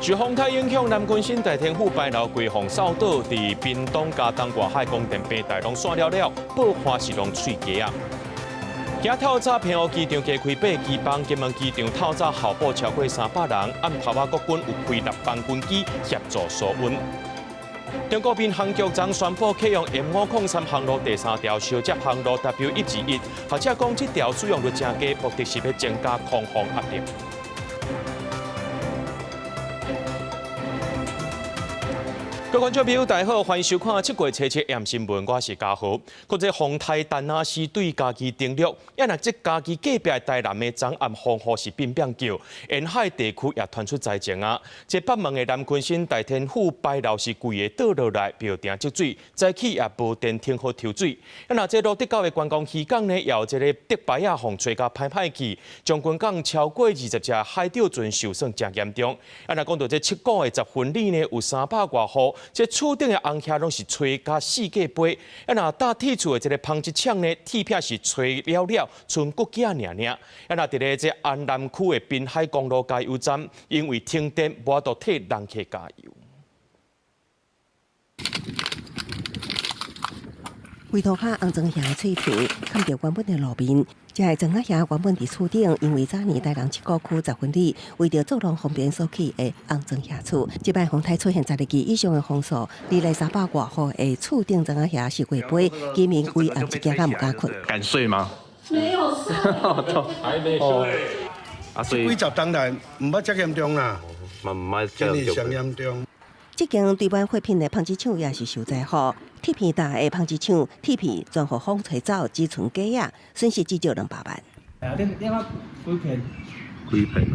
受风台影响，南昆新大天府白楼规防扫倒，伫屏东嘉东外海供电平台拢线了，爆花是拢碎鸡啊！今透早平湖机场加开8机房，金门机场透早候补超过300人，按台湾国军有开6班军机协助疏运。中国民航局昨宣布启用 M503航路第3条小接航路 W121，或者讲这条使用率正低，目的是要增加空防压力。各位观众朋友，大家好，欢迎收看7月7日AM新闻，我是嘉豪。国际风台丹那斯对家己登陆，也若即家己隔壁台南的昨暗风雨是变叫，沿海地区也传出灾情啊。这北门的南昆新大天府白楼是规个倒落来，标定积水，早起也无电停好抽水。若这路德高的观光渔港呢，也有一个德白亚风吹甲歹去，将军港超过20只海钓船受损真严重。若讲到这7股的10分里呢，有300多户。这厝顶的红叶拢是吹甲四界飞，若搭铁厝的这个纺织厂呢，铁片是吹了，剩骨架尔。若伫咧这安南区的滨海公路加油站，因为停电，无法度替人客加油。回头下红砖叶脆片，看到原本的路面。这个砖叶原本伫厝顶，因为早年台南7股区10分里，为着做人方便所起的红砖叶厝，这摆风台出现12级以上的风速，离来300多户的厝顶砖叶是过杯，居民规暗一觉也唔敢困。敢睡吗？没有睡，还没睡。啊，所以几十当然唔捌遮严重啦，今年上严重。这间对湾货品的纺织厂也是受灾户，铁片大的纺织厂铁片全互风吹走，只剩鸡啊，损失至少200万。你看几片？几片？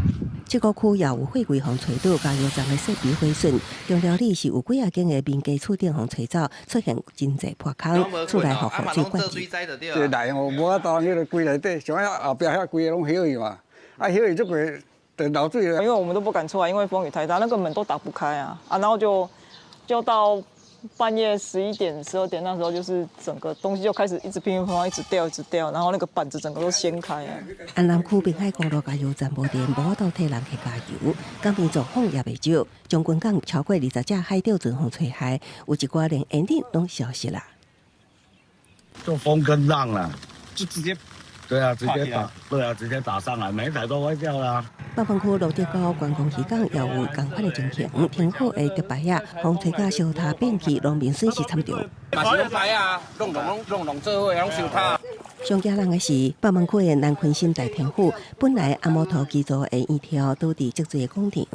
这个区也有货柜风吹倒，加油站的设备毁损。重要的是有几件的民家厝顶风吹走，出现真侪破坑，厝内互风水灌进。这内哦，无法度，迄个规内底，像遐后壁遐规个拢晓去嘛，啊晓去这个。等到水了，因为我们都不敢出来，因为风雨太大，那个门都打不开啊，然后就到半夜11点、12点那时候，就是整个东西就开始一直乒乒乓乓，一直掉，然后那个板子整个都掀开啊。安南区滨海公路加油站无电，无法度替人去加油，港边状况也袂少。将军港超过20只海钓船风吹海，有一寡连烟蒂拢消失啦。就风跟浪啦，就直接。对啊，直接打上来，每一台都坏掉啦。北方区路德高观光渔港也有同款的情形，天后的德白啊，风吹甲烧塔变去，农民损失惨重。嘛是拢白啊，弄做伙，拢烧塔。上惊人的是，北门区的南昆新大天府，本来阿摩头基座的沿条都伫足侪工程，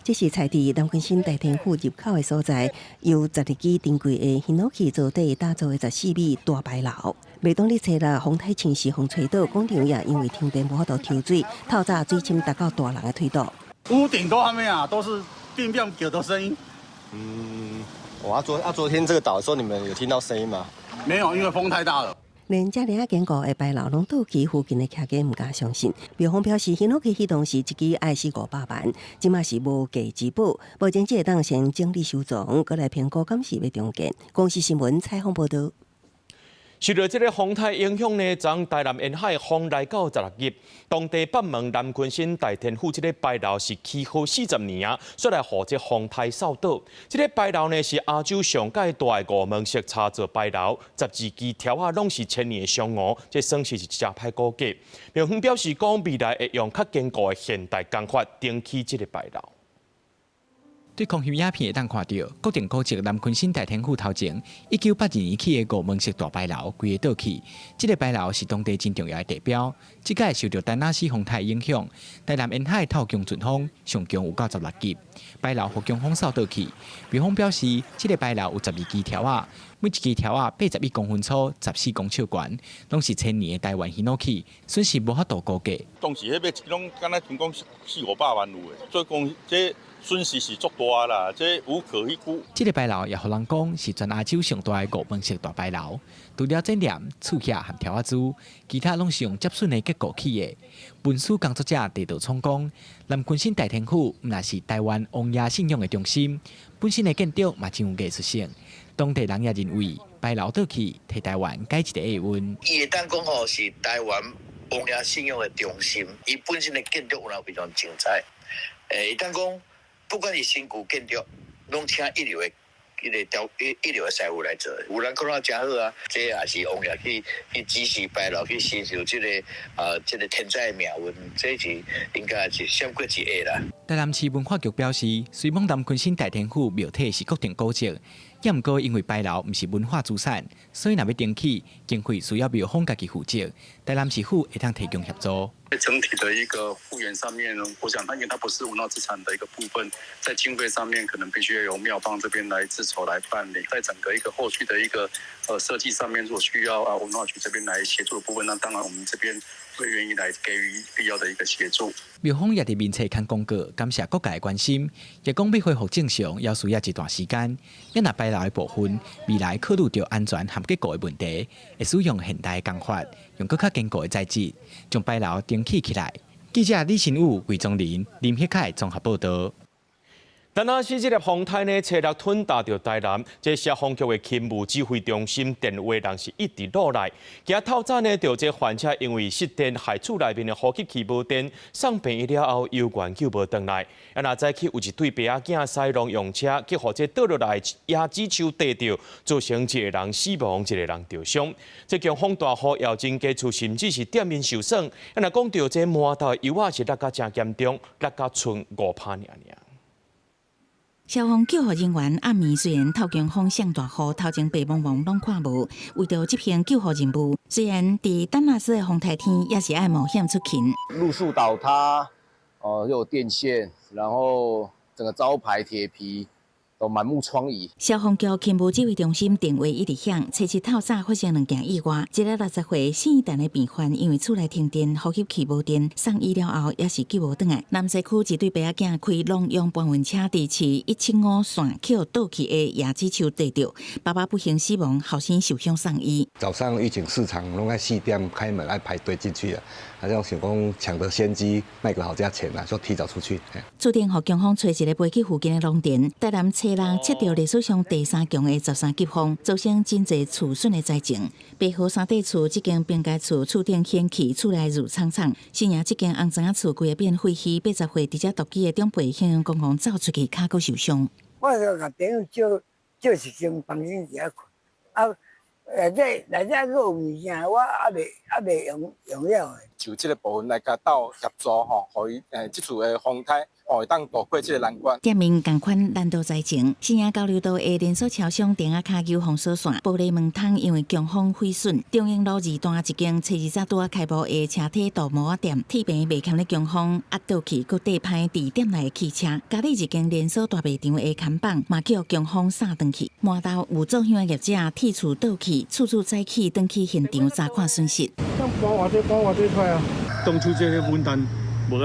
这是采伫南昆新大天府入口的所在，由12基珍贵的檜木器做底打造的14米大白楼。袂当你找啦，风台侵袭，风吹倒，工厂也因为停电无法度抽水，透早水深达到大人的腿肚。屋顶都还没啊，都是乒乒叫的声音。昨天这个倒的时候，你们有听到声音吗？没有，因为风太大了。连遮尔坚固的白楼拢倒去，附近的客家唔敢相信。庙方表示，檜木器迄当时一支爱4、500万，即马是无价之宝。目前这当先整理收藏，过来评估敢是要重建。公司新闻采访报道。受到这个风台影响呢，昨台南沿海风来到16级，当地北门南昆新大天府这个白楼是起好40年啊，所以来互这风台扫倒。这个白楼呢是亚洲上界大的5门式插座白楼，12支条啊拢是1000年的上午，这算是一只歹估计。庙方表示讲，未来会用较坚固的现代工法顶起这个白楼。对空翕影片会当看到，固定古迹南昆新大天府头前，1982年起的5门式大白楼规个倒去。这个白楼是当地真重要的地标。这届受到丹那斯风台影响，台南沿海透强阵风，上强有到16级。白楼互强风扫倒去。庙方表示，这个白楼有12支条啊，每一支条啊81公分粗，14公尺悬，拢是1000年的台湾檜木器，损失无法度估计。当时迄个拢敢若听讲4、500万有诶，所以讲这。损失是足大啦，这无可预估。这个白楼也互人讲是全亚洲上大的5门式大白楼，除了这帘、厝架和条仔珠，其他拢是用接榫的结构起的。文书工作者地道创讲，南昆新大天府毋但是台湾王爷信仰的中心，本身的建筑嘛真有艺术性。当地人也认为，白楼倒去替台湾改一个下温。伊会当讲吼是台湾王爷信仰的中心，伊本身的建筑有非常精彩。会当讲。不管是身躯建筑，拢请一流的。一流的师傅来做，有人讲到真好啊，这也是王爷去指示拜老去承受这个天灾的命运，这是应该是闪过一下啦。台南市文化局表示，虽望南鯤鯓大天府庙体是国定古迹，也毋过因为牌楼毋是文化资产，所以若要登记，经费需要庙方家己负责。台南市府会当提供协助。整体的一个复原上面，我想因为它不是文化资产的一个部分，在经费上面可能必须要由庙方这边来自筹来办理。在整个一个后续的一个设计上面，如果需要文化局这边来协助的部分，那当然我们这边会愿意来给予必要的一个协助。庙方也伫面册刊公告，感谢各界的关心，也讲要恢复正常，要需要一段时间。因若牌楼的部分，未来考虑到安全和结构的问题，会使用现代的工法，用更较坚固的材质，将牌楼登起起来。记者李新武、魏宗林、林迄凯综合报道。但那是这粒风台呢，车落吞打到台南，这消防局的勤务指挥中心电话人是一直落来。今透早呢，就这患者因为失电害厝内面的呼吸器无电，送病院了后，油管救无回来。那早起有一对爸仔囝驶农用车，结果这倒落来椰子树地着，造成一个人死亡，一个人受伤。这强风大雨要真家厝甚至是店面受损。那讲到这满道油啊是落甲真严重，落甲剩5趴尔。消防救护人员暗暝虽然透强风上大雨，头前白茫茫拢看无，为着这项救护任务，虽然伫丹纳斯的风台天，也是爱冒险出勤。路树倒塌，又有电线，然后整个招牌铁皮都满目疮痍。消防局勤务指挥中心电话一直响，初七透早发生2件意外，一个60岁姓陈的病患因为厝内停电，呼吸器无电，送医了后也是救无回来。南西区一对爸仔囝开农用搬运车伫市175线桥倒去的椰子树地着，爸爸不幸死亡，后生受伤送医。早上预警市场拢爱4点开门，爱排队进去啊，好像想讲抢得先机，卖个好价钱啊，就提早出去。注定互强风吹一个飞去附近的农田，台南车人测到历史上第3强的13级风，造成真侪厝损的灾情。北河三地厝这间边街厝厝顶掀起，厝内如苍苍。新营这间红砖厝规个变废墟，80岁伫遮独居的长辈形容公公走出去，脚骨受伤。我就甲朋友借一间房间遐困，内底个有物件，我还未用了。就这个部分来甲斗协助吼，互伊这厝的风台会当渡过这个难关。店面同款难度灾情，新营交流道的连锁超商顶啊卡油封锁线，玻璃门窗因为强风毁损。中央路2段一间初2早拄啊开幕的车体镀膜店，铁平未堪咧强风压倒去，搁地歹伫店内的汽车。家里一间连锁大卖场的看板嘛叫强风扫转去，满道有做香的业者替厝倒去，厝主早起转去现场查看损失。搬偌济出来啊！当初这个文旦无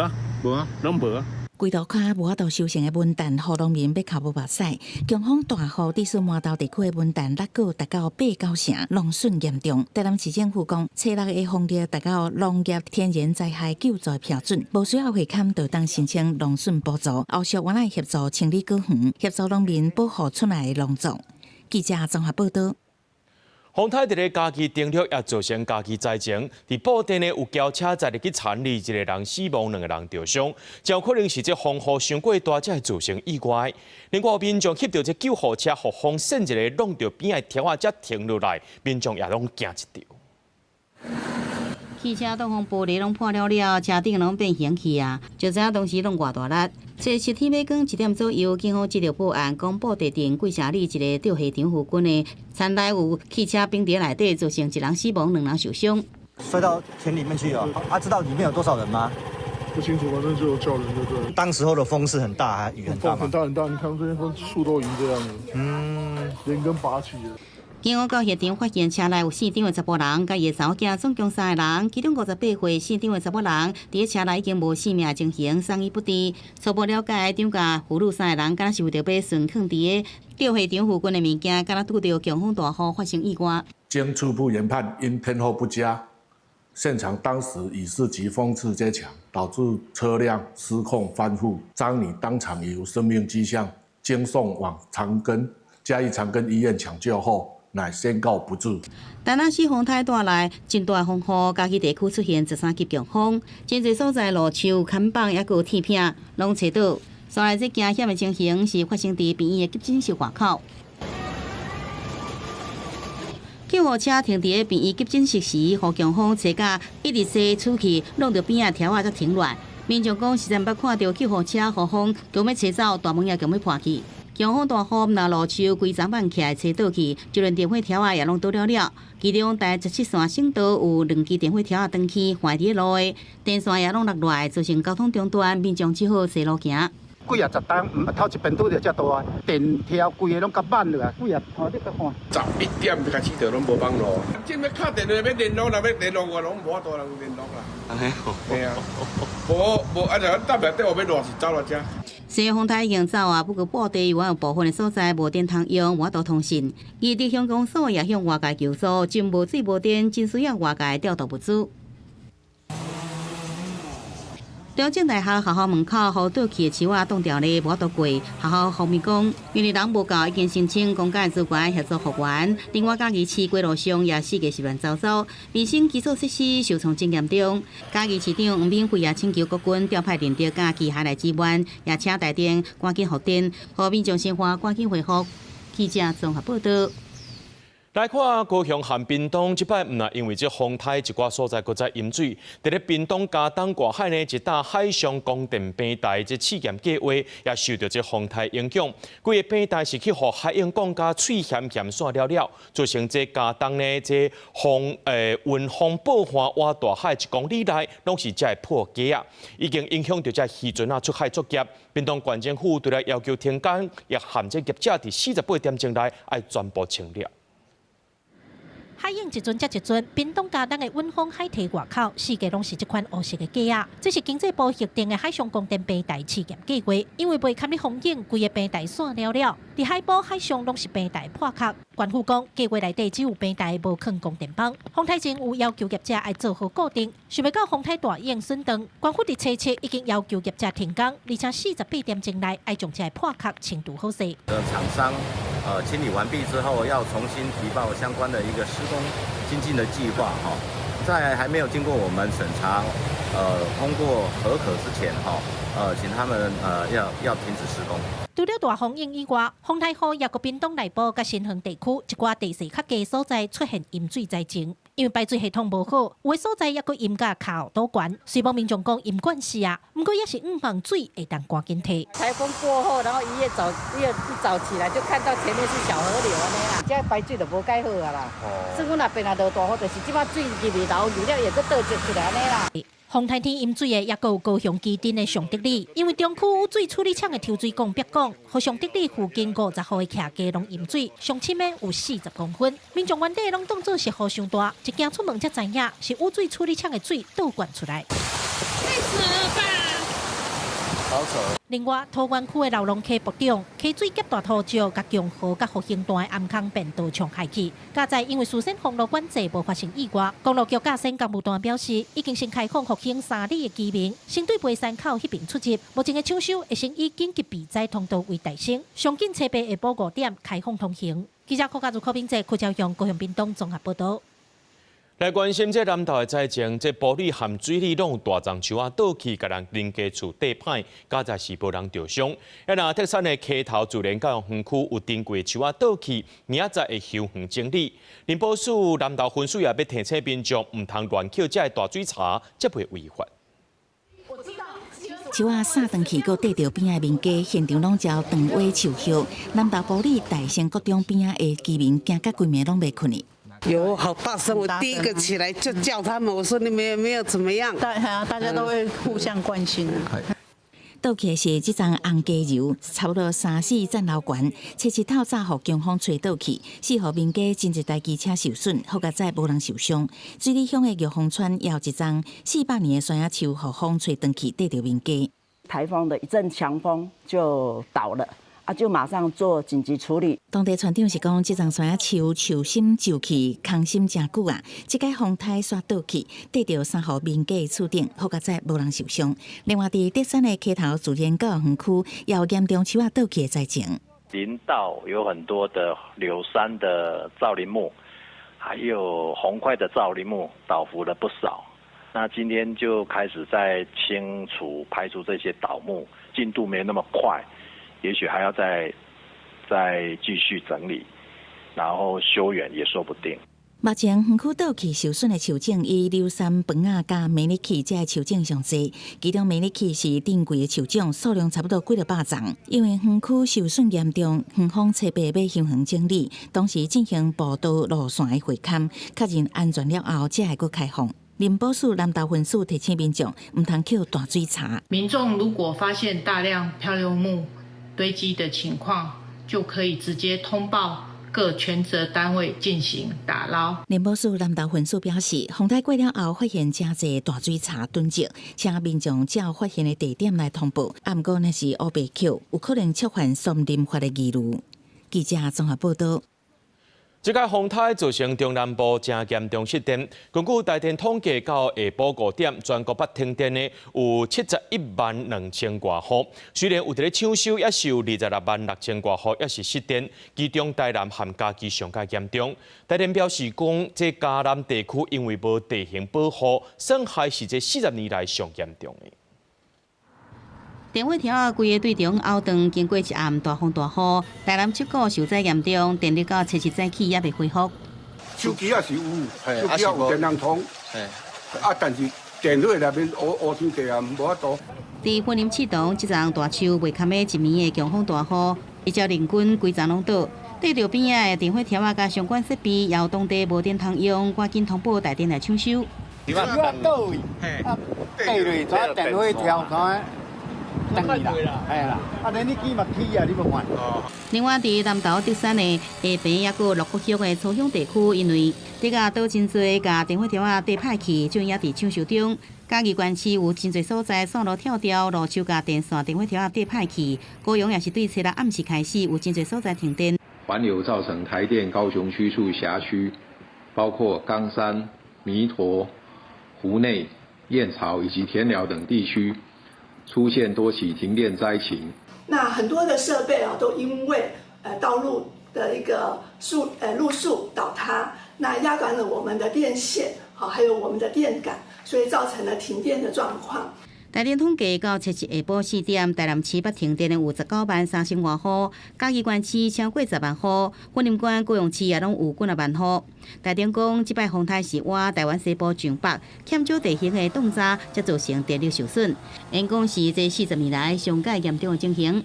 啊，拢无啊。规道卡无法度收成的文旦，互农民要靠无目屎。强风大雨，致使满岛地区的文旦落果达到8-9成，农损严重。台南市政府讲，初6的风力达到农业天然灾害救助标准，无需要会勘就当申请农损补助。后续原来协助清理果园，协助农民保护厝内的农作。记者综合报道。风台伫咧家己登陆，也造成家己灾情。伫布袋呢有轿车载入去田里，一个人死亡，2个人受伤。真有可能是这风雨伤过大，才会造成意外。另外，民众翕到这救护车，互风扇一个弄到边仔条啊，才停落来，民众也拢惊一跳。汽车挡风玻璃拢破了，车顶拢变形去啊！就知影当时拢偌大力。在7天尾光1点左右，警方接到报案，讲布袋镇桂社里一个吊鞋场附近的田内有汽车冰在内底，造成1人死亡，2人受伤。摔到田里面去哦，知道里面有多少人吗？不清楚，反正就有叫人就对了。当时候的风是很大，雨很大吗？很大，你看这些风树都已经这样了，连根拔起了。警方到现场发现车内有4张的查甫人，甲伊的查某囝总共3个人，其中58岁4张的查某人，伫车内已经无生命情形，送医不治。初步了解，张家父女3个人，敢若是为着要顺囥伫个吊鞋场附近的物件，敢若拄到强风大雨发生意外。经初步研判，因天候不佳，现场当时雨势及风势皆强，导致车辆失控翻覆。张女当场已无生命迹象，经送往嘉义长庚医院抢救后，乃宣告不治。台南市风台带来真大风雨，嘉义地区出现13级强风，真侪所在路树、看板也有铁片拢吹倒。所来这惊险的情形是发生伫平原的急诊室外口。救护车停伫平原急诊室时，互警方找甲一直西出去，弄到边仔条啊才停乱。民众讲实在捌看到救护车后方强要找走，大门也强要破去。警方大雨拿路树规丛板起来找倒去，一轮电火条啊也拢倒了了。其中台17线省道有2支电火条啊断去，坏伫路的电线也拢落落来，造成交通中断，民众只好西路行。几啊十栋，头一边拄着遮大啊，电条规个拢甲满落啊，几啊，吼你甲看。11点开始就拢无帮路，今要敲电话要联络啦，要联络我拢无法度人联络啦。安尼哦。对啊。无啊，就搭内底后要偌是走来遮。西风台已经走啊，不过布地有部分的所在无电通用，无法度通讯。异地乡公所也向外界求助，真无水无电，真需要外界调度物资。中正大学学校门口，互倒去的树仔挡掉咧，无法度过。学校方面讲，因为人无够，已经申请公家资源协助复原。另外，嘉义市街路上也4个是乱糟糟，卫生基础设施受创真严重。嘉义市长黄敏惠也请求国军调派联队嘉义海来支援，也请台电赶紧复电，互民众生活赶紧恢复。记者综合报道。来看高雄和屏东，即摆毋但因为这风台一寡所在搁在淹水，伫咧屏东嘉东外海呢一搭海上供电平台这试验计划也受到这风台影响，规个平台是去互海洋港加翠咸咸线了，造成这嘉东呢这云风暴花挖大海1公里内拢是才会破价啊，已经影响到这渔船啊出海作业。屏东县政府对来要求停工，也限制业者伫48点钟内要全部清理。海影一尊接一尊，屏东嘉东的稳丰海堤外口，四界拢是这款黑色的架啊。这是经济部核定的海上供电平台试验计划，因为袂堪哩风影，规个平台散了了。伫海保海上拢是平台破壳。官府讲，计划内底只有平台无放供电棒。风台前有要求业者要做好固定，想袂到风台大影损长。官府伫初七已经要求业者停工，而且48点钟内要将这破壳清除好势。厂商清理完毕之后，要重新提报相关的一个施工精进的计划哈，在还没有经过我们审查通过核可之前哈，请他们要停止施工。除了大风影以外，风台雨也搁屏东内部甲新恒地区一寡地势较低所在出现淹水灾情，因为排水系统无好，有的所在也搁淹甲脚倒悬。虽望民众讲淹惯是啊，不过也是望水会当赶紧退。台风过后，然后一早起来就看到前面是小河流安尼啦，这排水就无介好啊啦。算阮那边也落大雨，就是即摆水入去流，流了也搁倒接出来安尼啦。风台天淹水的也有高雄基镇的上德里，因为中区污水处理厂的抽水管壁管，和上德里附近50户的徛家拢淹水，上深的有40公分。民众原地拢当作是雨伤大，一经出门才知影是污水处理厂的水倒灌出来。太扯了吧！另外，桃园区的老龙溪部长溪水夹大土石，甲强河甲复兴段的暗坑变道冲害去。加在因为事先封路管制无发生意外，公路局驾驶干部段表示，已经先开放复兴3里的居民，先对背山口迄边出入。目前的抢修会先以紧急避灾通道为代先，上紧车下晡5点开放通行。记者柯家柯炳哲、柯朝阳高雄屏东综合报道。来关心这南投的灾情，这玻璃含水里拢有大丛树啊倒去，甲人邻家厝地歹，加在是无人受伤。也那特产的溪头自然教育园区有珍贵树啊倒去，明仔会修园整理。林保署南投分署也要提醒民众，唔通乱捡这大水茶，则会违法。树仔撒断去，搁缀着边仔民家，现场拢遭断瓦树叶。南投玻璃大兴国中边仔的居民惊甲规暝拢袂困去。有好大声！我第一个起来就叫他们，我说你们没有怎么样？大家都会互相关心。倒去是这丛红加油，差不多3-4层楼悬，车一透早互警方吹倒去，4户民家真一台机车受损，好在无人受伤。水里乡的玉峰村也有一丛400年的山野树，互风吹断去，缀着民家。台风的一阵强风就倒了。就马上做紧急处理。当地村长是讲，这丛山野树树心就去，空心真久啊！这个风台刷倒去，缀着3户民家的厝顶，好在无人受伤。另外，伫德山的溪头自然教育园区，也有严重树仔倒去的灾情。林道有很多的柳杉的造林木，还有红桧的造林木倒伏了不少。那今天就开始在清除、排除这些倒木，进度没那么快，也许还要再继续整理，然后修远也说不定。目前园区倒去受损的树种以硫酸苯亚加美丽器这树种上济，其中美丽器是顶贵的树种，数量差不多几个百丛。因为园区受损严重，园方设备要向园整理，同时进行步道路线的回勘，确认安全了后，才会搁开放。林保署南投分署提醒民众，唔通扣大水查。民众如果发现大量漂流木堆积的情况，就可以直接通报各权责单位进行打捞。林保署南投分署表示，风台过了后发现真侪大水查囤积，请民众照发现的地点来通报。啊，不过那是乌白扣，有可能触犯森林法的义务。记者综合报道。这届风台造成中南部真严重失电。根据台电统计，到下晡5点，全国捌停电的有712000多户。虽然有伫咧抢修，也是有266000多户，也是失电。其中台南和嘉义上较严重。台电表示讲，这嘉南地区因为无地形保护，损害是这40年来上严重的。电火条规个对中凹断，经过一暗大风大雨，台南七股受灾严重，电力到7时早起也未恢复。手机也是有，手机也有电能通，但是电火内面乌天地暗，无法度。伫云林启东，这场大树未堪的一暝的强风大雨，一招人军规站拢倒，对着边仔的电火条甲相关设备，也有当地无电通用，赶紧通报台电来抢修。你话倒位，倒落抓电火条看。等伊啦，系啦，连你起嘛起啊，你要换。另外，伫南投竹山的下坪也有鹿谷乡的草乡地区，因为这个倒真侪甲电火条底歹去，正也伫抢修中。嘉义县市有真侪所在线路跳掉，路树甲电线、电火条底歹去。高雄也是对初六暗时开始有真侪所在停电。环流造成台电高雄区处辖区，包括冈山、弥陀、湖内、燕巢以及田寮等地区。出现多起停电灾情，那很多的设备都因为道路的一个路树倒塌，那压断了我们的电线，还有我们的电杆，所以造成了停电的状况。台电统计到7日下晡4点，台南市捌停电的有193000多户，嘉义县市超过10万户，云林县、高雄市也拢有几啊万户。台电讲，这摆风台是挖台湾西部上北，欠少地形的洞渣，才造成电力受损。因讲是这40年来上界严重的情形。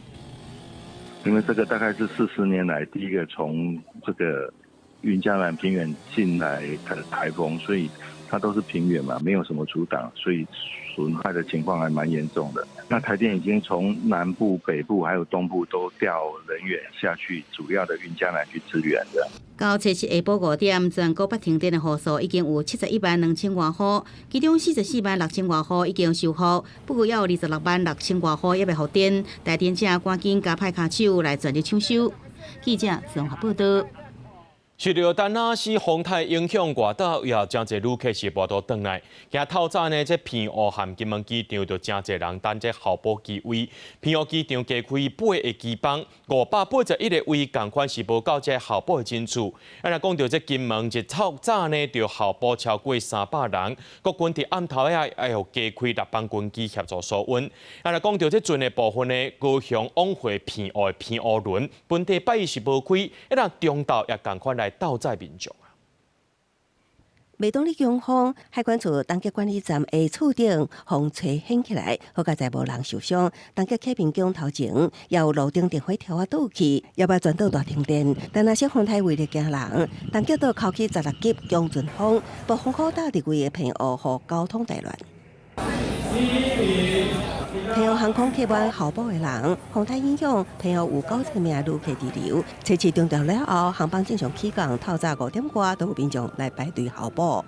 因为这个大概是40年来第一个从这个云嘉南平原进来的台风，所以它都是平原嘛，没有什么阻挡，所以损害的情况还蛮严重的。那台电已经从南部、北部还有东部都调人员下去，主要的云嘉南去支援的。到7日下晡5点，全国捌停电的户数已经有712000多户，其中446000多户已经修复，不过也有266000多户也未复电。台电正赶紧加派卡手来全力抢修。记者综合报道。受到丹那市风台影响，外岛也真侪旅客是无倒转来。今透早呢，这平湖和金门机场就真侪人等这候补机位。平湖机场加开8个机房，581个位，共款是无到这候补的人数。若讲到这金门一透早呢，就候补超过300人。国军伫暗头也要加开6班军机协助疏运。若讲到这船的部分呢，高雄往回平湖的平湖轮，本地8日是无开，若中岛也共款来到载民众啊！每当你强风，海关处东极管理站的厝顶风吹掀起来，好在无人受伤。东极启平港头前也有路顶电火条倒去，也把全岛大停电。但那些风台为了惊人，东极岛扣起16级强阵风，暴风雨大地规个平湖和交通大乱。平湖航空客满候补的人，风台影响，平湖有9000名旅客滞留。7日中调了后，航班正常起降，透早5点多都有民众来排队候补。我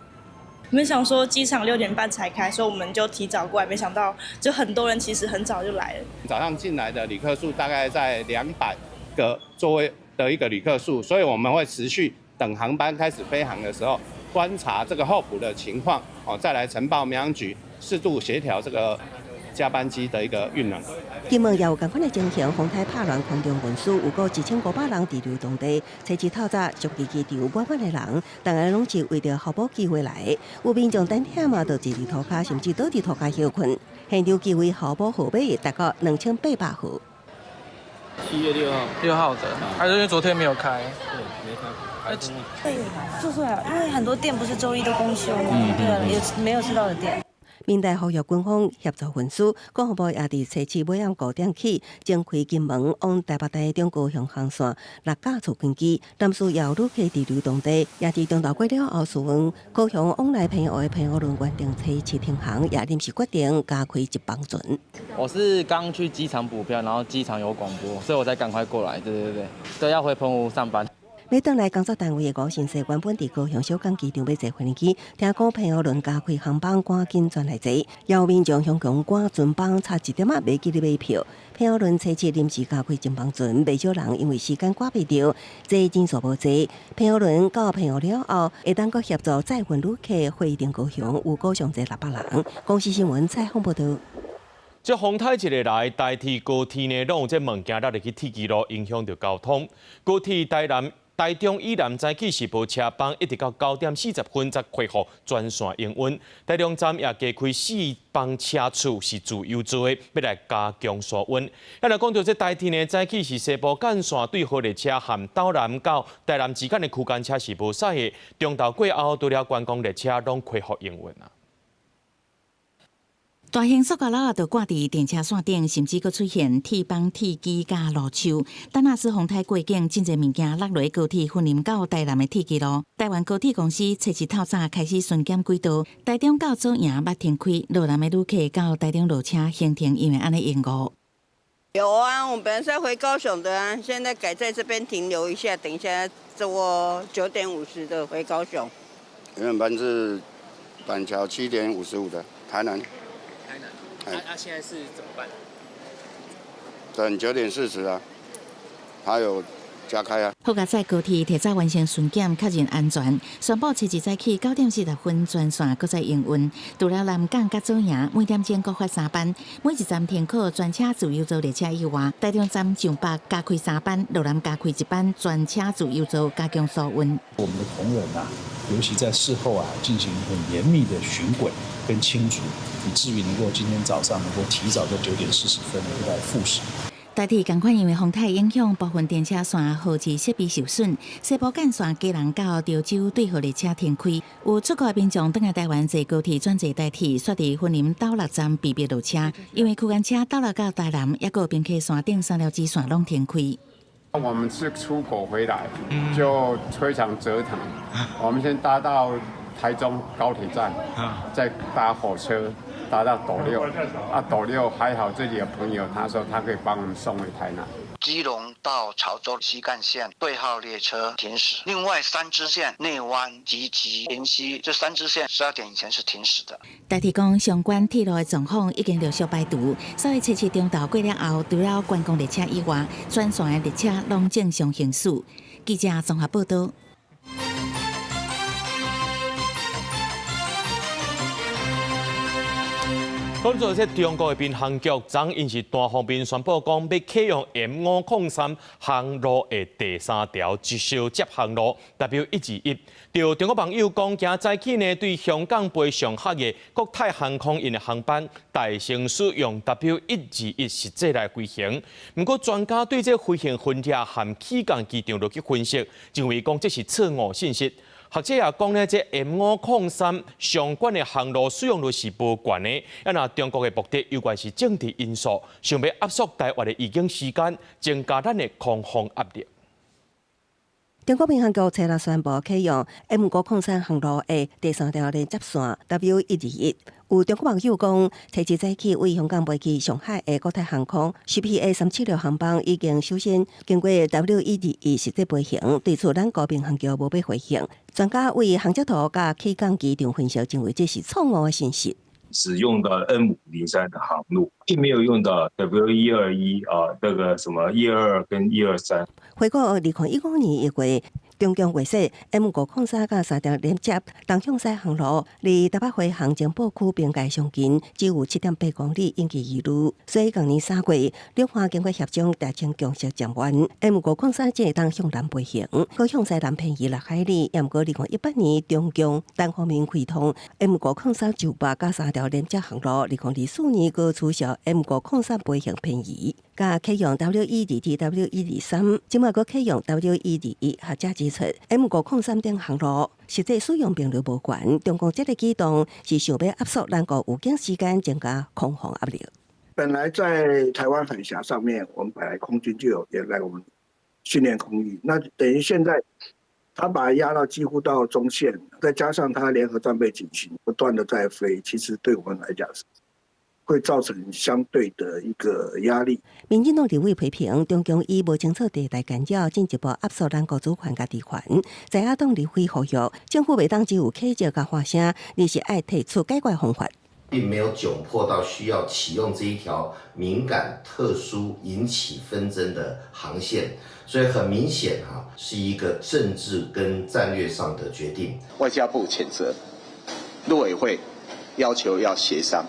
们想说机场6点半才开，所以我们就提早过来，没想到就很多人其实很早就来了。早上进来的旅客数大概在200个座位的一个旅客数，所以我们会持续等航班开始飞航的时候，观察这个候补的情况，再来呈报民航局适度协调这加班机的一个运能。金门也有同款的情形，风台拍乱空中运输，有过1500人伫流动地，初一透早属于机场满满的人，大家拢是为着候补机会来。有民众等忝啊，就坐伫涂骹，甚至倒伫涂骹休困。现场机会候补号码达到2800号。7月6号的，还是因为昨天没有开？对，没开。对，就是啊，因为很多店不是周一都公休吗？对啊，也没有吃到的店。民代呼吁军方协助运输，国防部也伫初七尾暗5点起，将开金门往台北台中高雄航线6架次军机，但是也有旅客伫流动地，也伫中岛过了后，询问高雄往来澎湖的澎湖轮原定初七停航，也临时决定加开一帮船。我是刚去机场补票，然后机场有广播，所以我才赶快过来。对，要回澎湖上班。要转来工作单位的5姓社原本伫高雄小港机场要坐飞机，听讲澎湖轮加开航班，赶紧转来坐。也有民众向强赶船班，差1点仔袂记咧买票。澎湖轮初七临时加开一帮船，不少人因为时间赶袂到，坐人数无济。澎湖轮到澎湖了后，会当阁协助载运旅客回定高雄，有高雄坐600人。公司新闻采访报道。这风台一日来，台铁高铁呢，拢有这物件落入去铁轨路，影响到交通。高铁台中以南早起是无车班，一直到9点40分才恢复专线营运。台中站也加开4班车次是自由座的，要来加强疏运。咱来讲到这台铁呢，早起是西部干线对号列车和岛南到台南之间的区间车是无驶的，中岛过后除了观光列车拢恢复营运啊。大型塑胶佬也就挂伫电车线顶，甚至佫出现铁棒、铁机甲路树。丹纳斯风台过境，真侪物件落落高铁分林到台南的铁轨路。台湾高铁公司初一透早开始巡检轨道，台中到左营捌停开，路南的旅客到台中落车行程因为安尼延误。有啊，我们本来是要回高雄的啊，现在改在这边停留一下，等一下坐9点50的回高雄。原本班是板桥7点55的台南。现在是怎么办？等9点40啊，还有加开啊。好佳在高铁提早完成巡检，确认安全，宣布初一早起9点40分全线搁再营运。除了南港甲左营每点钟各发3班，每一站停靠专车自由座列车以外，台中站上北加开3班，路南加开1班专车自由座，加强疏运。我们的同仁啊，尤其在事后啊，进行很严密的巡轨跟清除，以至于能够今天早上能够提早在9点40分来复驶。台铁同款因为风台影响，部分电车线号志设备受损，西部干线基隆到潮州对号列车停开。有出国民众登来台湾坐高铁转坐台铁，煞伫分林斗六站避别落车，因为区间车斗六到台南，也有并客线顶3条支线拢停开。我们是出国回来，就非常折腾。我们先搭到台中高铁站，再搭火车搭到斗六，斗六还好，这里有朋友，他说他可以帮我们送回台南。基隆到潮州西干线对号列车停驶，另外3支线内湾、集平溪这3支线12点以前是停驶的。台铁讲相关铁路的状况已经陆续排除，所以初七中昼过了后，除了观光列车以外，全线的列车拢正常行驶。记者综合报道。讲到这中国的民航局，昨因是单方面宣布讲要启用 M503航路的第3条直销接航路 W121。就中国网友讲，今早起呢，对香港飞上海的国泰航空因的航班，大乘使用 W121实际来飞行。不过专家对这飞行分列和起降机场落去分析，认为讲这是错误信息。学者也讲呢，这 M503相关的航路使用率是无悬的。那中国的目的有关是政治因素，想要压缩台湾的预警时间，增加咱的空防压力。中国民航局初六宣布启用 M503航路的第3条连接线 W121。有中国网友讲，初一早起为香港飞去上海的国泰航空 CPA376航班已经首先经过 W121实际飞行，对此咱国民航局无要回应。专家为航接图甲起降机场分析，认为这是错误的信息。使用的 M503的航路，并没有用到 W121这个什么122跟123。回顾2015年1月，中共卫星 M503甲3条连接东向西航路，离台北市行政部区边界上近，只有7.8公里，引起疑虑。所以，今年3月，两方经过协商达成共识暂缓 M503只当向南飞行，可向西南偏移6海里。也毋过，2018年中共单方面开通 M503就8甲3条连接航路，2024年个取消 M503飞行偏移。甲启用 W122、W123，今麦个启用 W121，学者指出 M503等航路实际使用频率无悬，中共这个举动是想要压缩咱国武警时间，增加空防压力。本来在台湾海峡上面，我们本来空军就有也来我们训练空域，那等于现在他把它压到几乎到中线，再加上他联合战备警巡不断的在飞，其实对我们来讲是会造成相对的一个压力。民进党立委批评中共以无清楚地带干扰，进一步压缩咱国主权甲地权。在野党立委呼吁，政府袂当只有客气甲发声，而是爱提出解决方法。并没有窘迫到需要启用这一条敏感、特殊、引起纷争的航线，所以很明显是一个政治跟战略上的决定。外交部谴责，陆委会要求要协商，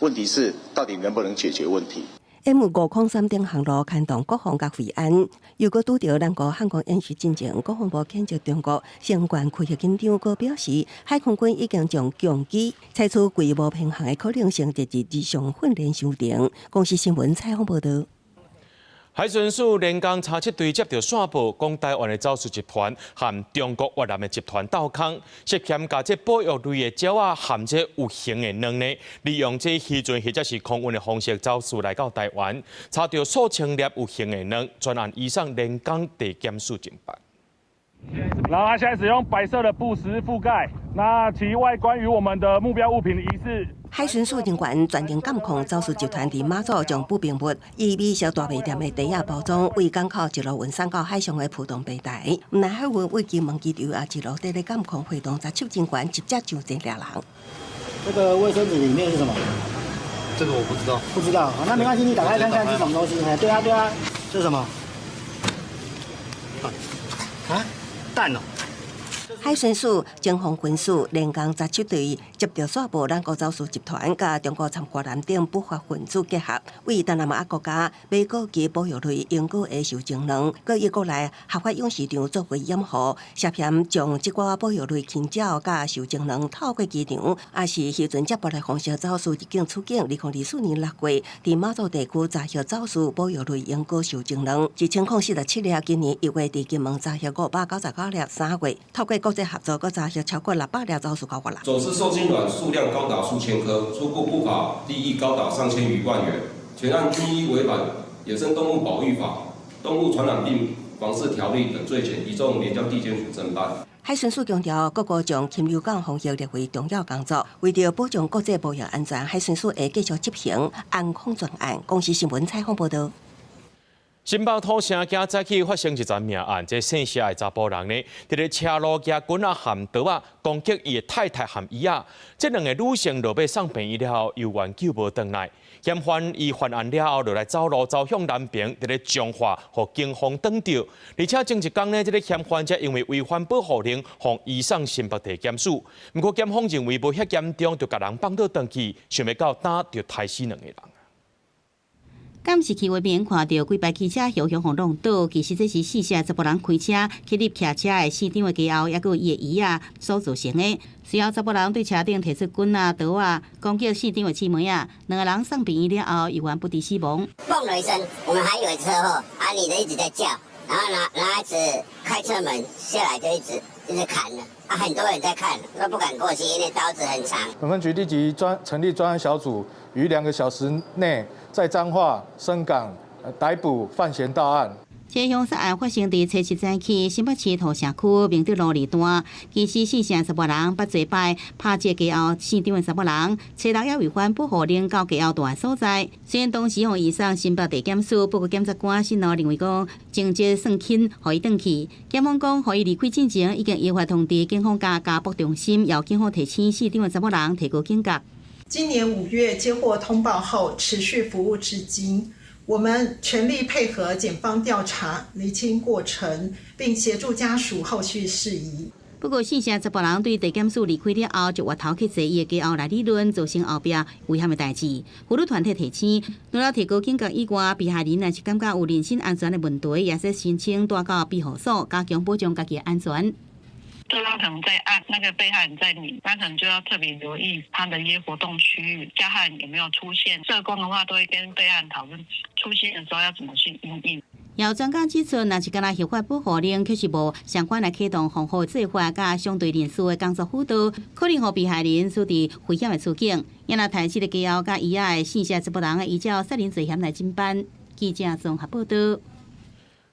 问题是到底能不能解决问题？M503等航路牵动国防甲维安，又搁拄到咱国汉光演习进程，国防部谴责中国相关开核紧张，搁表示海空军已经将强机采取规模平衡的可能性，直至日常训练修订。公视新闻采访报道。海巡署连江查缉队接到线报，讲台湾的走私集团和中国越南的集团斗空，涉嫌把这保育类的鸟啊含这有形的卵呢，利用这渔船或者是空运的方式走私来到台湾，查到数千粒有形的卵，专案移上连江地检署侦办。然后它现在使用白色的布石覆盖，那其外观与我们的目标物品的疑似。海巡署人员专程监控走私集团伫马祖将不明物以美小大卖店的底下包装，为港口一路运送到海上的浦东平台。南海运卫金门机场也一路在咧监控会动，查缉人员直接就这俩人。这个卫生纸里面是什么？这个我不知道。不知道，好，那没关系，你打开看看是什么东西。对啊，对啊，这是什么？啊，蛋哦。海巡署、警方军署、连江查缉队接到线报，咱国走私集团甲中国参国南等不法分子结合，为东南亚国家买高级保育类用过的受精卵，搁一国内合法用市场作为掩护，涉嫌将这寡保育类禽鸟甲受精卵透过机场，也是渔船接驳的方式走私入境出境。2024年6月，伫马祖地区查获走私保育类用过受精卵1047粒，今年1月伫金门查获599粒，3月透过国际合作，搁查获超过600粒走私到越南。走私受精卵数量高达数千颗，出库不法利益高达上千余万元。全案均依违反野生动物保育法、动物传染病防治条例等罪嫌，移送连江地检署侦办。海巡署强调，各国将禽流感防疫列为重要工作，为了保障国际保育安全，海巡署会继续执行安空专案。公视新闻采访报道。新北土城街早起发生一桩命案，这姓谢的查甫人呢，伫咧车路举棍啊含刀啊攻击伊的太太含伊啊，这两个女性落尾送病医了后，由援救无回来。嫌犯伊犯案了后，落来走路走向南平，伫咧彰化，互警方挡着。而且前一天呢，这个嫌犯则因为违反保护令，互移送新北地检署。不过检方认为无遐严重，就甲人放倒转去，想要到打就杀死两个人。监视器画面看到几排汽车熊熊互弄倒，其实这是4下查甫人开车去入骑车的市场的街后，也有伊的姨啊所造成的。随后查甫人对车顶提出棍啊、刀啊攻击市场的姊妹啊，两个人送病院了后，有缘不治死亡。嘣了一声，我们还以为车祸，女的一直在叫，然后男孩子开车门下来就一直砍了。很多人在看，都不敢过去，因为刀子很长。本分局立即成立专案小组，于2个小时内在彰化、深港逮捕犯嫌到案。这凶杀案发生伫初7早起，新北市土城区明德路2段。其实4成查甫人捌做摆拍这街后市场的查甫人，车人也违反保护令到街后大所在。虽然当时互移送新北地检署，不过检察官信后认为讲情节算轻，互伊转去。检方讲，互伊离开进前已经依法通知警方加补中心，要警方提醒市场的查甫人提高警觉。今年5月接获通报后，持续服务至今。我们全力配合检方调查，厘清过程，并协助家属后续事宜。不过，四成10人对地检署离开了后，就回头去坐伊的家后来理论，造成后壁危险的代志。妇女团体提醒，除了提高警觉以外，被害人若是感觉有人身安全的问题，也是申请带到庇护所，加强保障家己的安全。对方可能在按那个被害人在领，那可能就要特别留意他的一些活动区域，加害人有没有出现。社工的话都会跟被害人讨论，出现的时候要怎么去因应。有专家指出，若是干那合法保护令，却是无相关来启动防护做法，甲相对人士的工作辅导，可能互被害人处伫危险的处境。也若抬起的家后甲伊仔的剩下10人的依照杀人罪嫌来侦办。记者综合报道。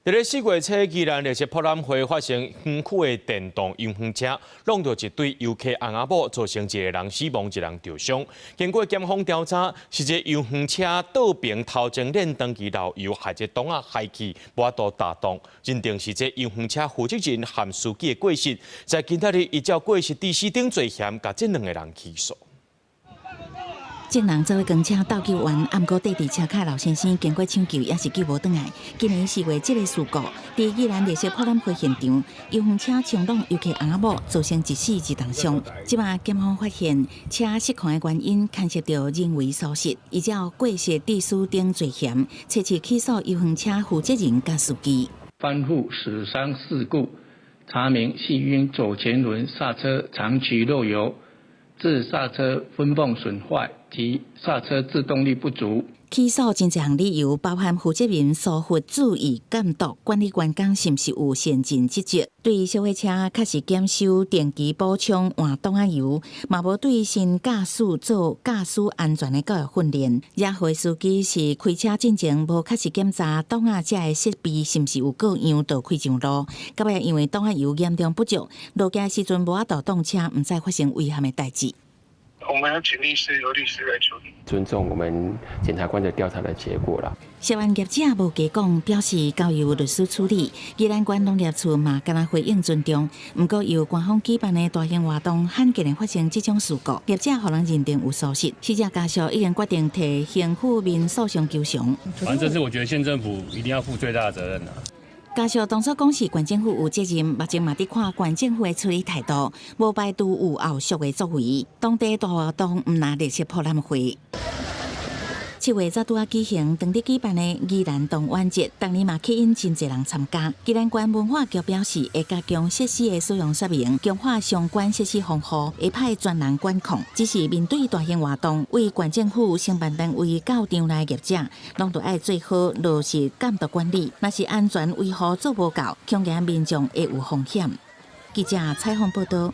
在4月初，宜兰烈士博览会发生园区的电动游园车弄到一对游客翁仔某，造成1个人死亡，1人受伤。经过检方调查，是这游园车倒边头前链长期漏油，害这洞仔害去无法度打洞，认定是这游园车负责人含司机的过失。在今仔日依照过失致死等罪嫌，甲这2个人起诉。证人做工车斗救完，暗过缀伫车卡老先生经过抢救，也是救无倒来。今年4月，这个事故伫宜兰烈士博览会现场，游园车冲撞游客翁仔某，造成1死1重伤。即马检方发现车失控的原因牵涉到人为疏失，依照过失致死等罪嫌，切实起诉游园车负责人甲司机。翻覆死伤事故，查明系因左前轮刹车长期漏油，致刹车分泵损坏及刹车制动力不足。起诉真侪项理由，包含负责人疏忽注意监督管理员工是毋是有先进职责，对小火车确实减收定期补充换挡仔油，嘛无对新驾驶做驾驶安全的教育训练。也会司机是开车进前无确实检查挡仔遮的设备是毋是有各样倒开上路，到尾因为挡仔油严重不足，落架时阵无法度动车，毋再发生危险的代志。我们要请律师，由律师来处理，尊重我们检察官的调查的结果啦。涉案业者无加讲，表示交由律师处理。宜兰县农业处嘛，敢若回应尊重。不过，由官方举办的大型活动，罕见的发生这种事故，业者互人认定有疏失。死者家属已经决定提刑事民诉讼求偿。反正这是我觉得县政府一定要负最大的责任啦。家属当初讲是县政府有责任，目前嘛伫看县政府的处理态度，无排除有后续的作为。当地大活动毋拿烈士博览会。7月才拄啊举行，当地举办的宜兰动玩节，当年嘛吸引真侪人参加。宜兰县文化局表示，会加强设施的使用说明，强化相关设施防护，会派专人管控。只是面对大型活动，为县政府承办单位到场内业者，拢着爱做好落实监督管理。若是安全维护做无够，恐惊民众会有风险。记者采访报道。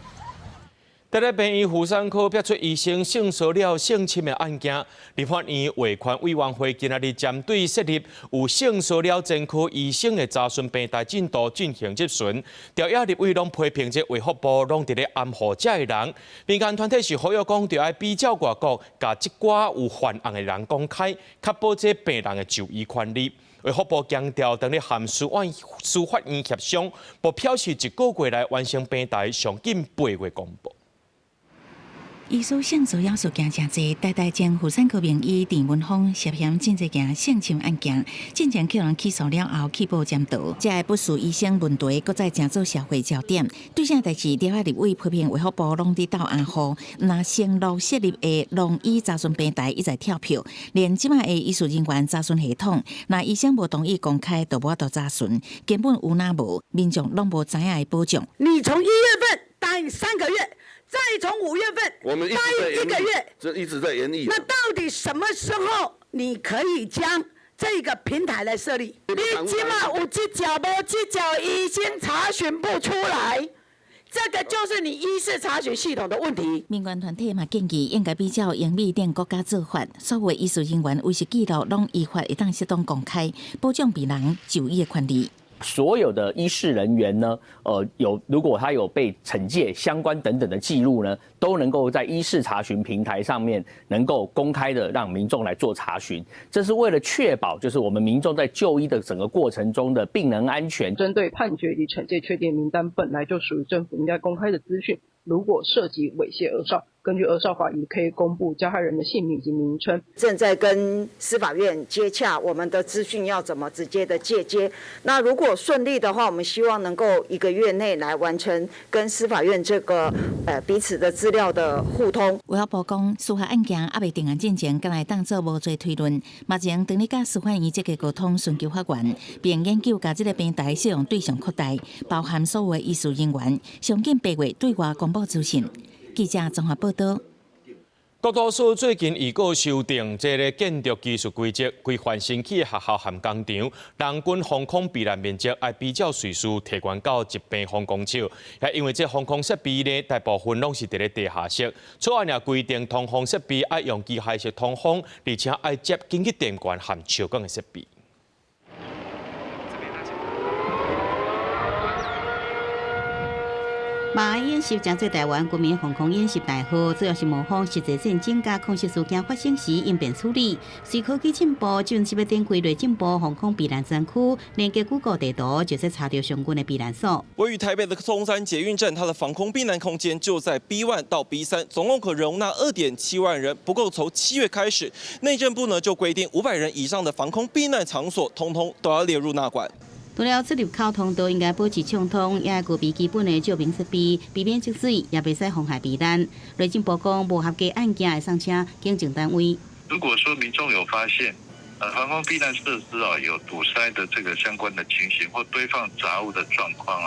台北病院妇产科爆出医生性骚扰、性侵的案件，立法院卫权委员会今仔日针对设立有性骚扰专科医生的查询平台进度进行质询。调查立委拢批评这卫福部拢伫咧暗唬这个人，民间团体是呼吁讲，着要比照外国，甲即寡有犯案的人公开，确保这病人的就医权利。卫福部强调，当咧含司法院协商，不表示1个月内完成平台，上紧8月公布。医师性骚扰事件真侪，台前妇产科名医郑文峰涉嫌真侪件性侵案件，进前叫人起诉了后起步监督，这个不属医生问题，搁再成做社会焦点。对这代志，立法立委批评卫福部拢伫斗暗号，若承诺设立的农医查询平台一再跳票，连即卖的医术人员查询系统，若医生无同意公开，就无法度查询，根本有哪无，民众拢无知影的保障。你从1月份答应3个月。再从5月份，我们答应1个月，这一直在研议。那到底什么时候你可以将这个平台来设立？你起码有这脚无这脚已经查询不出来，这个就是你医事查询系统的问题。民间团体嘛建议应该比照英美等国家做法，所有医术人员维持记录拢依法会当适当公开，保障病人就医的权利。所有的医事人员呢，如果他有被惩戒相关等等的记录呢，都能够在医事查询平台上面能够公开的让民众来做查询。这是为了确保，就是我们民众在就医的整个过程中的病人安全。针对判决及惩戒确定名单本来就属于政府应该公开的资讯，如果涉及猥亵恶少，根据儿少法也可以公布加害人的姓名以及名称。正在跟司法院接洽，我们的资讯要怎么直接的借接。那如果顺利的话，我们希望能够1个月内来完成跟司法院这个彼此的资料的互通。卫福部讲，司法案件还未定案进前，敢来当作无罪推论。目前等你甲司法院这个沟通寻求法源，并研究把这个平台使用对象扩大，包含所有的医事人员，上近8月对外公布资讯。记者综合报道。国土署最近预告修订这个建筑技术规则，规范新起的学校和工厂，人均防空避难面积要比较岁数提悬到1平方公尺。也因为这防空设备呢，大部分拢是伫咧地下室，草案也规定通风设备要用机械式通风，而且要接紧急电源和超广的设备。马爱演习将做台湾国民防空演习大号，主要是模仿实际战争甲空袭事件发生时应变处理。随科技进步，就11点开内进步防空避难专区，连接 Google 地图，就在查到相关的避难所。位于台北的松山捷运站，它的防空避难空间就在 B1 到 B3，总共可容纳2.7万人。不过从7月开始，内政部呢就规定500人以上的防空避难场所，通通都要列入纳管。除了出入口通道应该保持畅通，也具备基本的照明设备，避免积水，也袂使妨害避难。内政部讲，无合格案件会上车警政单位。如果说民众有发现，防空避难设施有堵塞的这个相关的情形，或堆放杂物的状况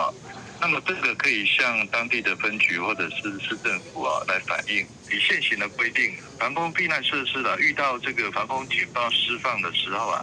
那么这个可以向当地的分局或者是市政府来反映。以现行的规定，防空避难设施遇到这个防空警报释放的时候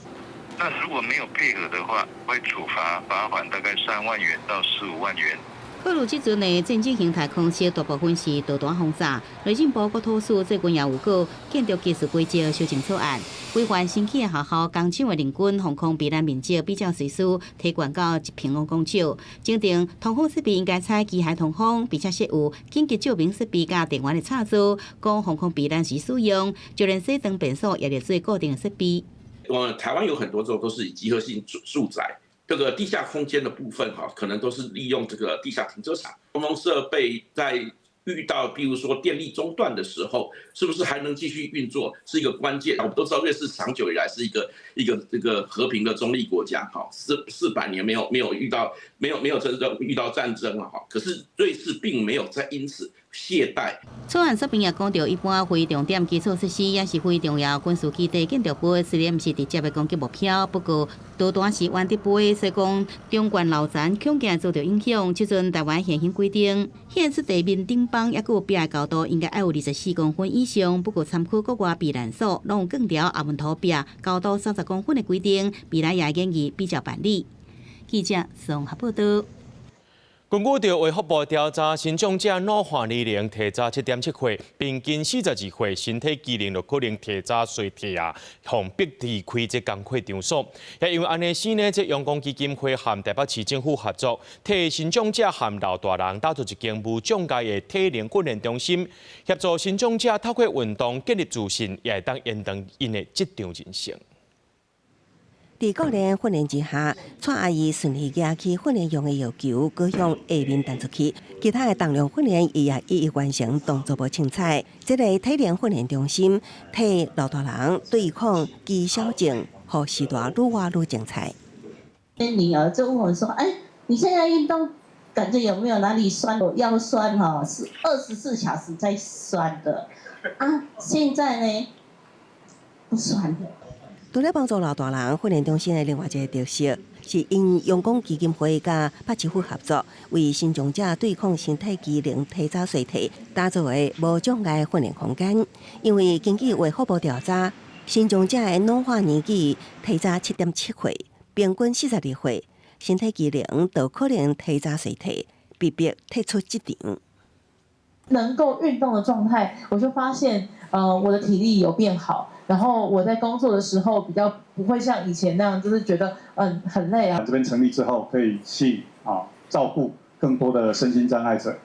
那如果没有配合的话，会处罚罚款大概3万元到15万元。考虑即阵的战争形态空袭，大部分是导弹轰炸。内政部国土署最近也有告建筑技术规则修正草案，规范新起的学校工厂的人均防空避难面积比较岁数提悬到1平方公尺。检定通风设备应该采机械通风，并且设有紧急照明设备加电源的插座，供防空避难时使用。就连洗灯便所也列做固定的设备。台湾有很多都是以集合性住宅，这个地下空间的部分可能都是利用这个地下停车场通风设备，在遇到比如说电力中断的时候，是不是还能继续运作，是一个关键。我们都知道瑞士长久以来是一个这个和平的中立国家，400年没有遇到真正遇到战争可是瑞士并没有在因此懈怠。草案说明也讲到，一般非重点基础设施也是非重要军事基地建筑物，虽然不是直接的攻击目标，不过导弹是原地飞，所以讲中原楼层恐惊遭到影响。即阵台湾现行规定，现出地面顶板也有壁的高度应该要有24公分以上。不过参考国外避难所，拢有更条阿文土壁高度30公分的规定，未来也建议比较办理。记者综合报道。根据着卫福部调查，新长者脑化年龄提早7.7岁，平均42岁，身体机能就可能提早衰退向逼离开这工课场所。也因为安尼时呢，这阳光基金会和台北市政府合作，替新长者和老大人打造一间无障碍的体能训练中心，协助新长者透过运动建立自信，也会当延长因的职场人生。伫教练训练之下，蔡阿姨顺利举起训练用的药球，高向下面弹出去。其他的重量训练伊也一一完成，动作无凊彩。这个体能训练中心替老大人对抗肌少症，让时代愈活愈精彩。女儿就问我说：“你现在运动感觉有没有哪里酸？我腰酸是24小时在酸的现在呢不酸的。”除了帮助老大人，训练中心的另外一个特色是因阳光基金会甲北市府合作，为新长者对抗身体机能提早衰退，打造的无障碍训练空间。因为根据卫福部调查，新长者的脑化年纪提早7.7岁，平均42岁，身体机能都可能提早衰退，被迫退出职场。能够运动的状态，我就发现，我的体力有变好。然后我在工作的时候比较不会像以前那样，就是觉得很累这边成立之后，可以去照顾更多的身心障碍者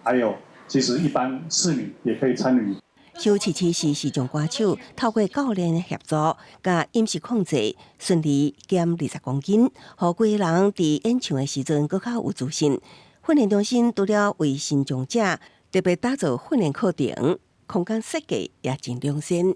还有其实一般市民也可以参与。邱琪琪是视障歌手，透过教练的协助，甲饮食控制，顺利减20公斤，让规人伫演唱的时阵更较有自信。训练中心除了为新长者特别打造训练课程，空间设计也真良心。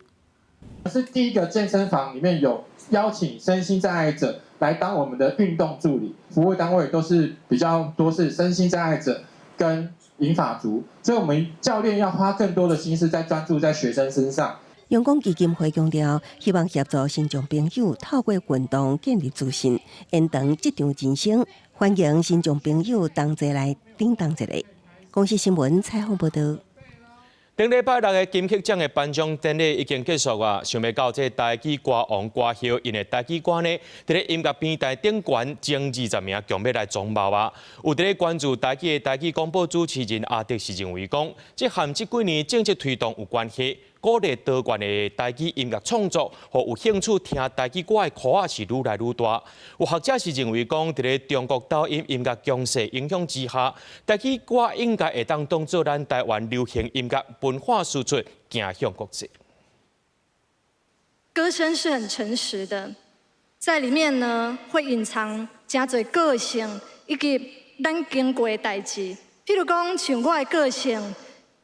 是第一个健身房里面有邀请身心障碍者来当我们的运动助理，服务单位都是比较多是身心障碍者跟银发族，所以我们教练要花更多的心思在专注在学生身上。阳光基金会强调，希望协助新疆朋友透过运动建立自信，延长这场人生。欢迎新疆朋友同齐来叮当一下。公视新闻采访报道。顶礼拜六的金曲奖的颁奖典礼已经结束啊，想要到这台语歌王歌后，因的台语歌呢，伫咧音乐平台顶悬前20名，强要来总幕啊。有伫咧关注台语的台语广播主持人阿德是认为讲，这和这几年政策推动有关系。鼓励多元的台语音乐创作，和有兴趣听台语歌的苦仔是愈来愈大。有学者是认为讲，伫咧中国抖音音乐强势影响之下，台语歌应该会当做咱台湾流行音乐文化输出，走向国际。歌声是很诚实的，在里面呢会隐藏真侪个性以及咱经过的代志。譬如讲，像我的个性，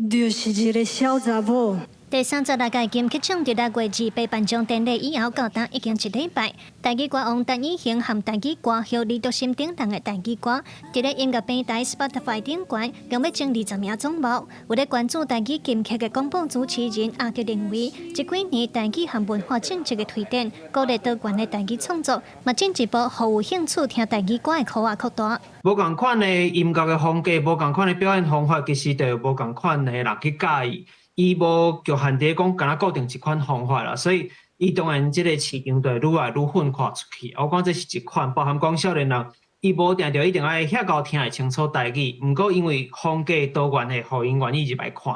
就是一个小查某。第36届金曲奖伫咧月28颁奖典礼以后到达已经1礼拜，台语歌王陈以恒和台语歌后李德心等人的台语歌，伫咧音乐平台 Spotify 顶悬，共要前20名总幕。有咧关注台语金曲的广播主持人阿杰认为，这几年台语和文化政策的推展，鼓励多元的台语创作，嘛进一步互有兴趣听台语歌的口扩大。无共款的音乐的风格，无共款的表演方法，其实就有无共款的人去介意。伊无局限伫讲，敢若固定一款方法啦，所以伊当然即个市场就愈来愈分化出去。我讲这是一款，包含讲少年人，伊无定着一定爱遐高听会清楚台语，毋过因为风格多元的，互因愿意入来看。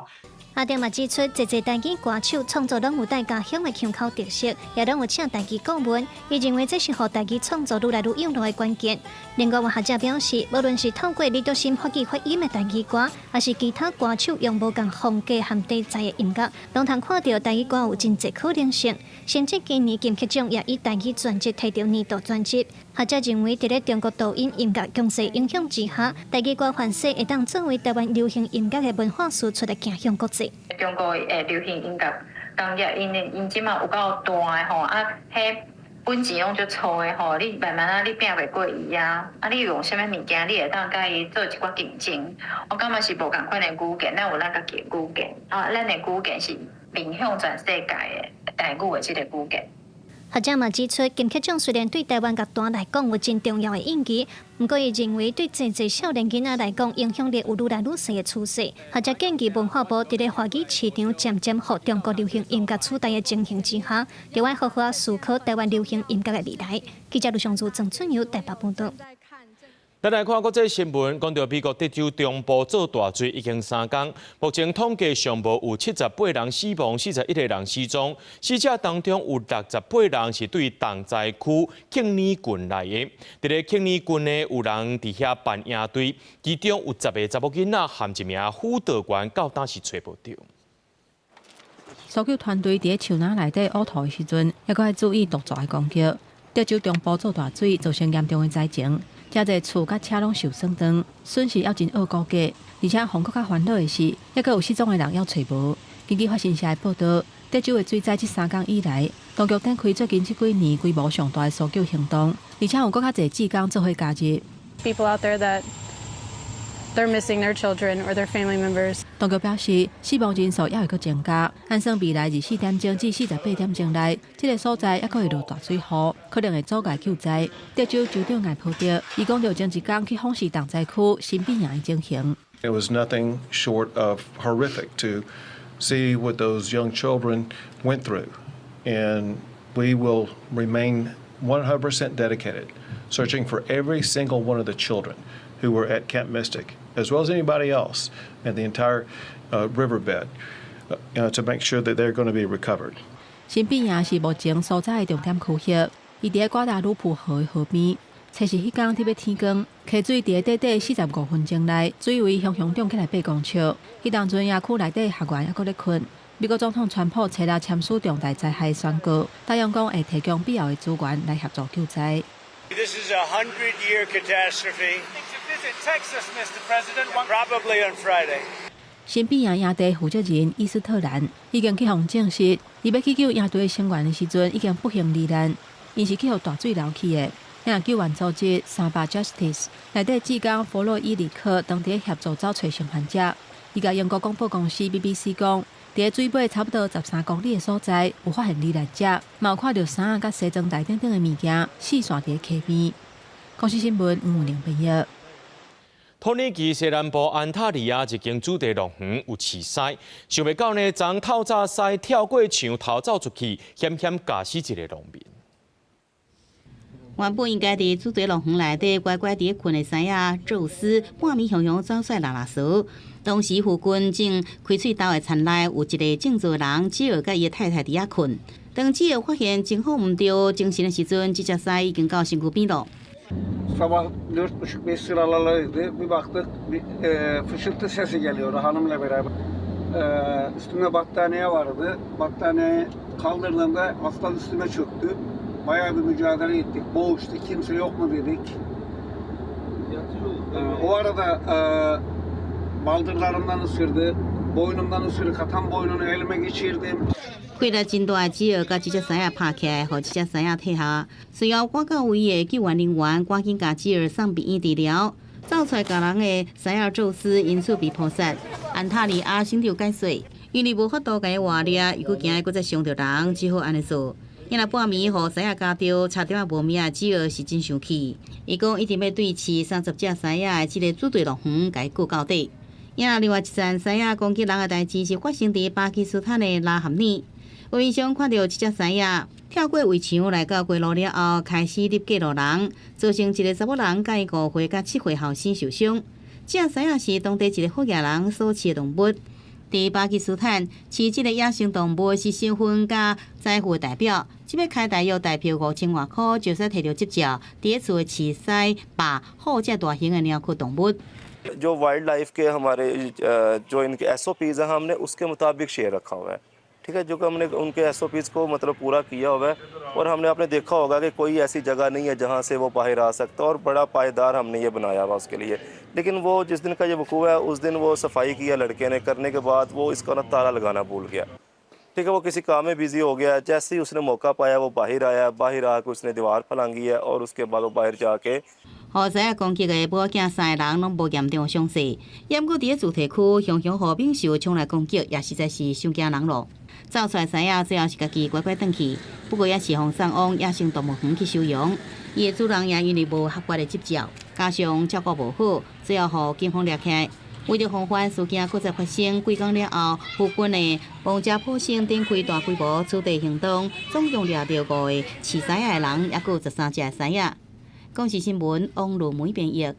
阿丁嘛指出，侪台语歌手创作拢有带家乡的腔口特色，也拢有请台语顾问。伊认为这是互台语创作愈来愈用路的关键。另外，有学者表示，无论是透过李德心发起发音的台语歌，还是其他歌手用无共风格和题材的音乐，拢通看到台语歌有真侪可能性。甚至今年金曲奖也以台语专辑摕到年度专辑。学者认为，伫咧中国抖音音乐强势影响之下，台语歌范式会当作为台湾流行音乐的文化输出来走向国际。中国的流行音乐工业，因即马有够大的吼，啊，迄本钱拢足粗的吼，你慢慢啊，你拼袂过伊啊，啊，你用啥物物件，你会当甲伊做一寡竞争。我感觉是无共款的语言，咱有咱家己的语言，啊，咱的语言是面向全世界的台语的即个语言。学者嘛指出，金曲奖虽然对台湾乐坛来讲有真重要的意义，不过伊认为对真侪少年囡仔来讲，影响力有愈来愈细的趋势。学者建议文化部伫咧华语市场渐渐互中国流行音乐取代的情形之下，就要好好思考台湾流行音乐的未来。记者卢尚珠、郑春友台北报道。咱来看国际新闻，讲到美国德州中部做大水已经3天，目前统计上无有78人死亡，41个人失踪。死者当中有68人是对重灾区庆尼郡来的。伫咧庆尼郡呢，有人伫遐办营队，其中有10个查某囡仔和1名辅导员到当时找无到。搜救团队伫树林内底呕吐的时阵，也搁要注意毒蛇的攻击。德州中部做大水，造成严重的灾情。遮侪厝甲车拢受损断，损失要真好估计。而且风国较烦恼的是，还阁有失踪的人要找无。根据法新社的报道，德州的水灾这3天以来，当局展开最近这几年规模上大的搜救行动，而且有搁较侪志工做伙加入。People out there that they're missing their children or their family members. 当局表示，死亡人数也会阁增加，按算未来24点钟至48点钟内，这个所在也阁会落大水雨，可能会阻碍救灾。德州州长艾普德，伊讲着前一天去访视重灾区新变营的情形。It was nothing short of horrific to see what those young children went through, and we will remain 100% dedicated, searching for every single one of the children who were at Camp Mystic, as well as anybody else in the entire riverbed, to make sure that they're going to be recovered. 新变营是目前所在的重点区域，伊伫瓜达鲁普河的河边。测试迄天特别天光，溪水伫短短45分钟内，水位熊涨起来8公尺。迄当阵野区内底学员还阁咧困。美国总统川普采纳签署重大灾害宣告，答应讲会提供必要的资源来协助救灾。This is a 100-year catastrophe. To visit Texas, Mr. President, probably on Friday. 新比亚野地负责人伊斯特兰已经去互证实，伊要去救野地成员的时阵已经不幸罹难，因是去互大水流去的。也救援组织300 Justice 内底志工弗洛伊里克当地协助找找生还者。伊甲英国广播公司 BBC 讲，伫水尾差不多13公里的所在有发现罹难者，嘛有看到衫甲西装袋等等的物件四散伫溪边。公司新闻吴玲编译。土耳其西南部安塔利亚一间主题乐园有饲狮，想袂到呢，昨透早狮跳过墙逃走出去，险险驾死一个农民。原本应该伫主题乐园内底乖乖伫困的狮仔宙斯，半暝雄雄走出来拉索。当时附近正开喙斗的田内有一个正做人，只有甲伊的太太伫遐困。当只有发现情况唔对，精神的时阵，这只狮已经到身躯边咯。Sabah 4.30-5 sıralarıydı. Bir baktık fışıltı sesi geliyordu hanımla beraber. Üstüme battaniye vardı. Battaniyeyi kaldırdığımda aslan üstüme çöktü. Bayağı bir mücadele ettik. Boğuştu. Kimse yok mu dedik. O arada baldırlarımdan ısırdı. Boynumdan ısırık atan boynunu elime geçirdim. 开了真大只耳，甲这只狮仔拍起来，互这只狮仔退下。随后赶到位的救援人员赶紧甲只耳送病院治疗。走出来咬人的狮仔宙斯因此被捕杀。安塔利亚省长解说，因为无法度甲伊活掠，伊佫惊伊佫再伤着人，只好安尼做。因若半暝互狮仔咬着，差点无命，只耳是真生气。伊讲一定要对饲30只狮仔的这个主题乐园，甲伊顾到底。因另外一件狮仔攻击人的代志是发生伫巴基斯坦的拉罕尼。画面上看到一只狮仔跳过围墙来到街路了后，开始入街路人，造成一个查某人甲伊5岁甲7岁后生受伤。这狮仔是当地一个福建人所饲的动物。伫巴基斯坦，饲这个野生动物是身份甲财富的代表。即要开大约大票5000外块，就使摕到执照，伫厝饲狮、霸、好这大型的鸟科动物。जो wild life के हमारे जो इनके SOPs हैं हमने उसके मुताबिक शेयर रखा हुआ है ठीक है जो कि हमने उनके SOPs को मतलब पूरा किया हुआ है और हमने आपने देखा होगा कि कोई ऐसी जगह नहीं है जहां से वो बाहर आ सकता और बड़ा पायदार हमने ये बनाया हुआ उसके लिए लेकिन वो जिस दिन का ये वकूआ है उस दिन वो सफाई किया लड़के ने करने के बाद वो इसका ना ताला लगाना भूल गया ठीक है वो किसी काम में बिजी हो गया जैसे ही उसने मौका पाया वो बाहर आया बाहर आकर उसने दीवार फलांगी है और उसके बाद वो बाहर जाके 好在攻击的保警3个人拢无严重伤势，不过伫主题区雄雄和平受冲来攻击，也实在是伤惊人咯。走出来狮仔最后是家己乖乖回去，不过也是互送往野生动物园去收容。伊的主人也因为无合法的执照，加上照顾无好，最后互警方抓起来。为了防范事件搁再发生，几天了后，附近的王家坡省展开大规模取缔行动，总共抓到5个饲狮仔的人，也有13只狮仔。公视新闻王路梅编译。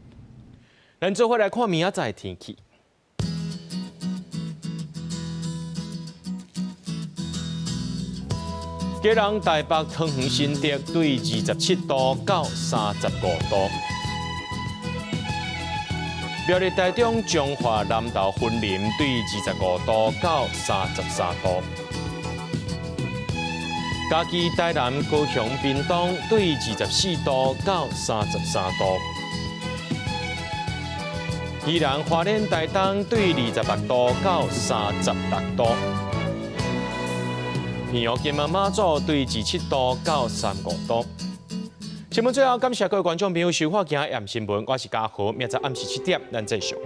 咱做伙来看明仔载天气。基隆台北桃园新竹对27度到35度。苗栗台中彰化南投云林对25度到33度。嘉义台南高雄屏东对24度到33度。宜兰花莲台东对26度到36度。平湖金门马祖对27度到35度。新闻最后，感谢各位观众朋友收看今日新闻，我是嘉豪，明仔暗时7点咱再上。